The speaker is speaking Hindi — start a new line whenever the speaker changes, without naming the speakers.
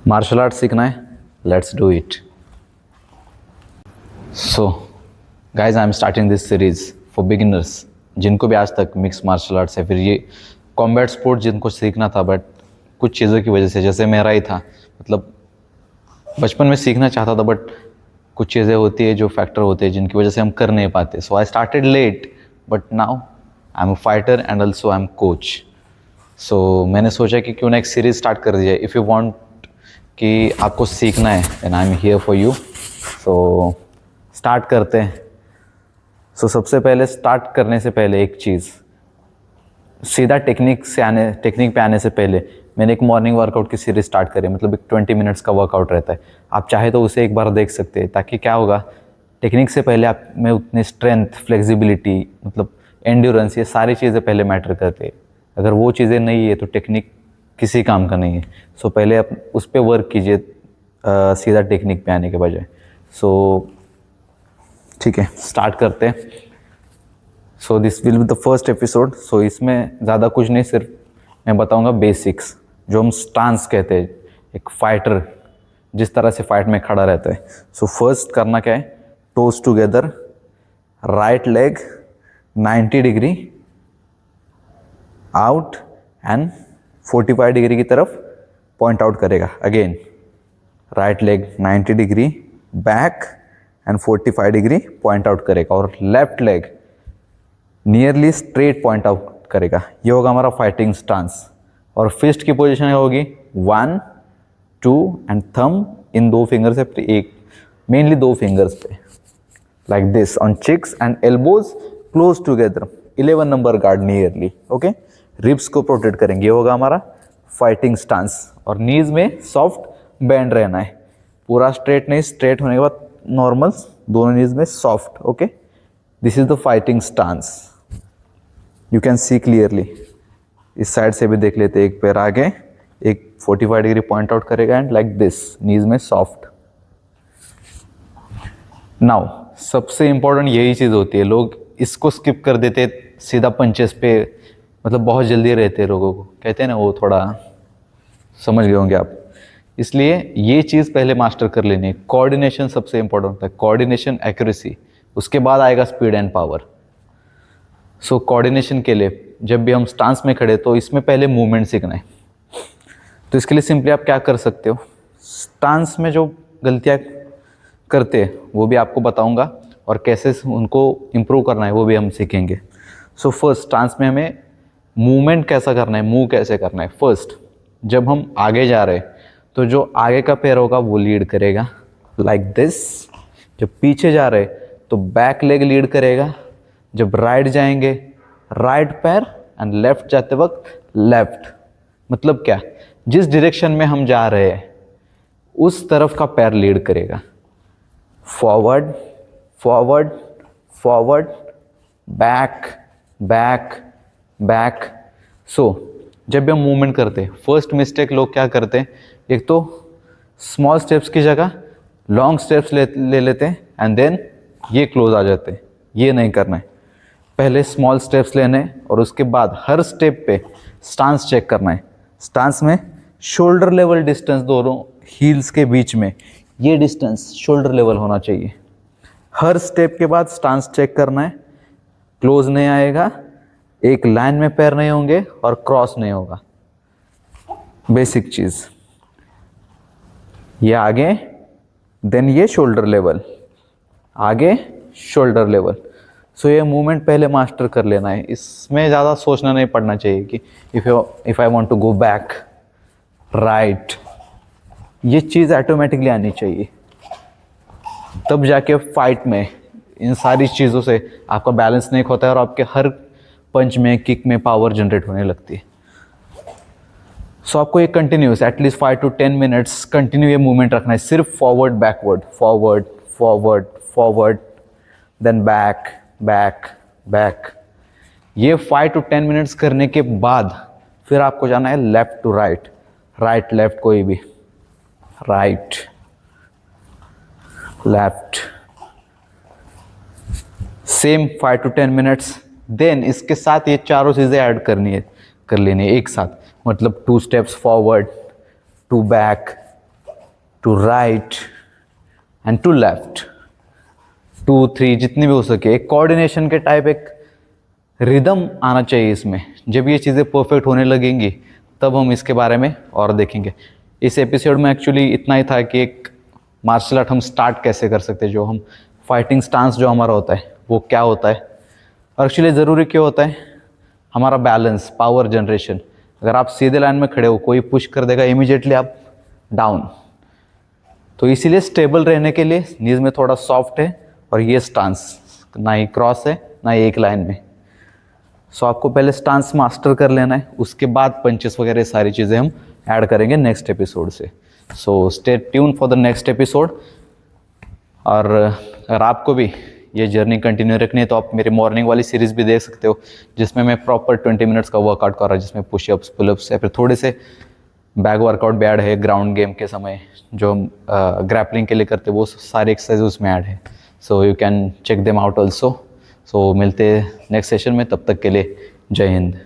मार्शल आर्ट सीखना है, let's do it. So guys, I am starting this series for beginners, जिनको भी आज तक मिक्स मार्शल आर्ट्स या फिर ये कॉम्बैट स्पोर्ट जिनको सीखना था बट कुछ चीज़ों की वजह से, जैसे मेरा ही था, मतलब बचपन में सीखना चाहता था बट कुछ चीज़ें होती है जो फैक्टर होते हैं जिनकी वजह से हम कर नहीं पाते. So I started late but now I am a fighter and also I am coach. So मैंने सोचा कि क्यों ना एक सीरीज स्टार्ट कर दी जाए. इफ़ यू वांट कि आपको सीखना है then I am here for you. So start करते हैं. सो सबसे पहले स्टार्ट करने से पहले एक चीज़, सीधा टेक्निक पे आने से पहले मैंने एक मॉर्निंग वर्कआउट की सीरीज स्टार्ट करी. मतलब एक 20 मिनट्स का वर्कआउट रहता है. आप चाहे तो उसे एक बार देख सकते हैं, ताकि क्या होगा, टेक्निक से पहले आप में उतनी स्ट्रेंथ, फ्लेक्सिबिलिटी, मतलब एंड्योरेंस, ये सारी चीज़ें पहले मैटर करते हैं. अगर वो चीज़ें नहीं है तो टेक्निक किसी काम का नहीं है. सो पहले आप उस पर वर्क कीजिए सीधा टेक्निक पे आने के बजाय. सो ठीक है, स्टार्ट करते हैं. So this will be the first episode. So इसमें ज़्यादा कुछ नहीं, सिर्फ मैं बताऊंगा बेसिक्स, जो हम स्टांस कहते हैं. एक फाइटर जिस तरह से फाइट में खड़ा रहता है. सो फर्स्ट करना क्या है, toes together, right leg 90 degree out and 45 degree की तरफ पॉइंट आउट करेगा. Again right leg 90 degree back and 45 degree point out करेगा. और left leg nearly straight point out करेगा. ये होगा हमारा फाइटिंग स्टांस. और फिस्ट की पोजीशन होगी 1, 2 एंड थंब इन 2 फिंगर से, एक मेनली 2 फिंगर्स पे, like this on cheeks and elbows close together. 11 number guard nearly. Okay, ribs को प्रोटेक्ट करेंगे. ये होगा हमारा फाइटिंग स्टांस. और नीज में सॉफ्ट बैंड रहना है, पूरा स्ट्रेट नहीं. स्ट्रेट होने के बाद नॉर्मल, दोनों नीज में soft. Okay, this is the fighting stance. You can see clearly. इस साइड से भी देख लेते. एक पैर आगे, एक 45 डिग्री पॉइंट आउट करेगा एंड लाइक दिस, नीज में सॉफ्ट. नाउ सबसे इंपॉर्टेंट यही चीज़ होती है. लोग इसको स्किप कर देते, सीधा पंचेस पे, मतलब बहुत जल्दी रहते हैं लोगों को, कहते हैं ना, वो थोड़ा समझ गए होंगे आप. इसलिए ये चीज़ पहले मास्टर कर लेनी है. कोऑर्डिनेशन सबसे इंपॉर्टेंट होता है. कोऑर्डिनेशन, एक्यूरेसी, उसके बाद आएगा speed and power. So coordination के लिए जब भी हम स्टांस में खड़े, तो इसमें पहले मूवमेंट सीखना है. तो इसके लिए सिंपली आप क्या कर सकते हो, स्टांस में जो गलतियाँ करते हैं वो भी आपको बताऊंगा, और कैसे उनको इम्प्रूव करना है वो भी हम सीखेंगे. सो फर्स्ट, स्टांस में हमें मूवमेंट कैसा करना है, मूव कैसे करना है. फर्स्ट, जब हम आगे जा रहे हैं तो जो आगे का पैर होगा वो लीड करेगा, लाइक दिस. जब पीछे जा रहे तो बैक लेग लीड करेगा. जब राइट जाएंगे, राइट पैर, एंड लेफ्ट जाते वक्त लेफ्ट. मतलब क्या, जिस डायरेक्शन में हम जा रहे हैं उस तरफ का पैर लीड करेगा. Forward, forward, forward, back, back, back. So जब भी हम मूवमेंट करते हैं, फर्स्ट मिस्टेक लोग क्या करते हैं, एक तो स्मॉल स्टेप्स की जगह लॉन्ग स्टेप्स ले लेते हैं एंड देन ये क्लोज आ जाते हैं. ये नहीं करना है. पहले स्मॉल स्टेप्स लेने हैं और उसके बाद हर स्टेप पे स्टांस चेक करना है. स्टांस में शोल्डर लेवल डिस्टेंस दोनों हील्स के बीच में, ये डिस्टेंस शोल्डर लेवल होना चाहिए. हर स्टेप के बाद स्टांस चेक करना है. क्लोज नहीं आएगा, एक लाइन में पैर नहीं होंगे और क्रॉस नहीं होगा. बेसिक चीज. ये आगे, देन ये शोल्डर लेवल, आगे शोल्डर लेवल. सो ये मूवमेंट पहले मास्टर कर लेना है. इसमें ज़्यादा सोचना नहीं पड़ना चाहिए कि if I want to go back, right, ये चीज़ ऑटोमेटिकली आनी चाहिए. तब जाके फाइट में इन सारी चीज़ों से आपका बैलेंस नहीं खोता है और आपके हर पंच में, किक में पावर जनरेट होने लगती है. सो आपको ये continuous at least 5 to 10 minutes continue ये मूवमेंट रखना है. सिर्फ forward backward, forward forward forward, then back back back. ये 5 to 10 मिनट्स करने के बाद फिर आपको जाना है left to right, right left, कोई भी, right left, same 5 to 10 minutes. Then इसके साथ ये चारों चीज़ें ऐड कर लेनी है एक साथ. मतलब 2 steps forward, 2 back, to right and to left, 2 3 जितनी भी हो सके। एक कोऑर्डिनेशन के टाइप, एक रिदम आना चाहिए इसमें। जब ये चीज़ें परफेक्ट होने लगेंगी तब हम इसके बारे में और देखेंगे। इस एपिसोड में एक्चुअली इतना ही था कि एक मार्शल आर्ट हम स्टार्ट कैसे कर सकते हैं, जो हम फाइटिंग स्टांस जो हमारा होता है वो क्या होता है, और एक्चुअली ज़रूरी क्या होता है, हमारा बैलेंस, पावर जनरेशन। अगर आप सीधे लाइन में खड़े हो, कोई पुश कर देगा, इमीडिएटली आप डाउन। तो इसीलिए स्टेबल रहने के लिए नीज में थोड़ा सॉफ्ट है, और ये स्टांस ना ही क्रॉस है ना ही एक लाइन में। सो आपको पहले स्टांस मास्टर कर लेना है, उसके बाद पंचेस वगैरह सारी चीज़ें हम ऐड करेंगे नेक्स्ट एपिसोड से। So stay tune for the next episode. और अगर आपको भी ये जर्नी कंटिन्यू रखनी है तो आप मेरी मॉर्निंग वाली सीरीज़ भी देख सकते हो, जिसमें मैं प्रॉपर 20 मिनट्स का वर्कआउट कर रहा हूँ, जिसमें पुशअप्स, पुलअप्स या फिर थोड़े से बैक वर्कआउट भी ऐड है। ग्राउंड गेम के समय जो हम ग्रैपलिंग के लिए करते हैं वो सारी एक्सरसाइज उसमें ऐड है। So you can check them out also. So मिलते हैं नेक्स्ट सेशन में, तब तक के लिए जय हिंद।